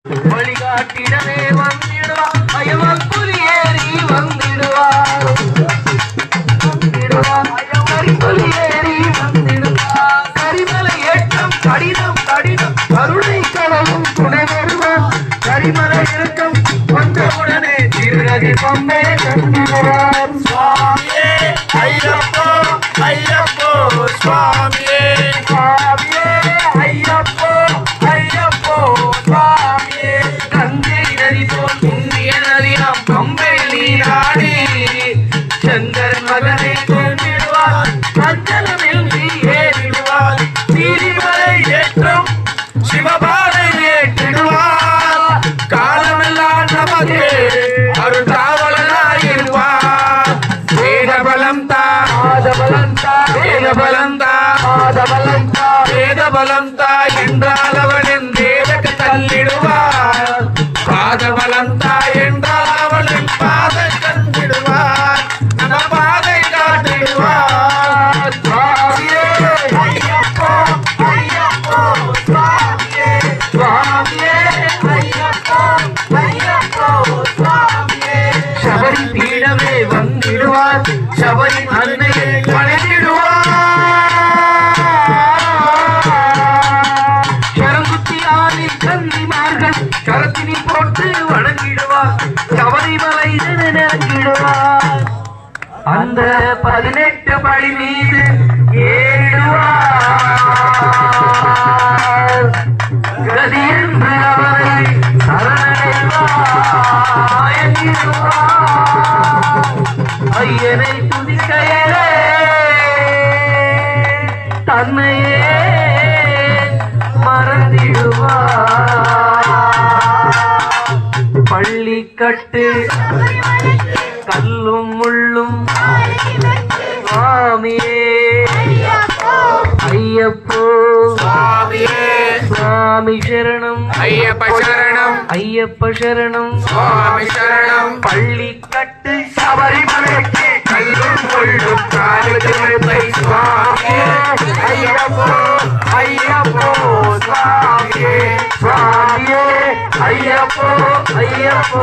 வழிகாட்டிடவே வந்திடுவார் அயவன் புலியேறி வந்திடுவார் புலியேறி வந்திடுவார் கரிமலை ஏற்றம் கடிதம் கடிதம் கருணை களவும் துணை வருவார் கரிமலை இருக்கும் வந்தவுடனே திருநதி பம்பே கண்டிடுவார் சுவாமியே ஐயப்போ ஐயப்போ சுவாமியே சுவாமியே ஐயப்போ ஐயப்போ சுவாமியே கங்கை நதி போல் புண்ணிய நதியாம் பம்பை நீராடி சங்கர் மகனை கொண்டிடுவார் சஞ்சலமில் நீ ஏறிடுவார் நீதிமலை ஏற்றம் சிவபாலை ஏற்றிடுவார் காலமெல்லாம் நமக்கு அருள்காவலனாயிருவார் வேதபலம் தா ஆதபலம் தா வேதபலம் தா ஆதபலம் தா வேதபலம் தா என்றால் அவனின் தேவக்கு தள்ளிடுவார் பாதபலம் தா என்றால் அவனின் பாதை கண்டிடுவார் நம்ம பாதை காட்டிடுவார் சுவாமியே ஐயப்போ ஐயப்போ சுவாமியே சுவாமியே ஐயப்போ ஐயப்போ சுவாமியே சபரி பீடமே வந்திடுவார் சபரி அன்னையை சரங்குத்தியாரில் கன்னிமார்கள் கரத்தினி போட்டு வணங்கிடுவார் சபரிமலை நெருங்கிடுவார் அந்த 18 படி மீது ஏறிடுவார் கதி என்று அவரை சரணடைவார் ஐயனை துதிக்கையிலே தன்னையே மறந்திடுவார் பள்ளிக்கட்டு கல்லும் முள்ளும் சுவாமியே ஐயப்போ சுவாமியே சுவாமி சரணம் ஐயப்ப சரணம் ஐயப்ப சரணம் சுவாமி சரணம் பள்ளிக்கட்டு சபரிமலைக்கு கல்லும் கொள்ளும் காலத்தை சுவாமியே ஐயப்போ ஐயப்போ சுவாமியே சுவாமியே ஐயப்போ ஐயப்போ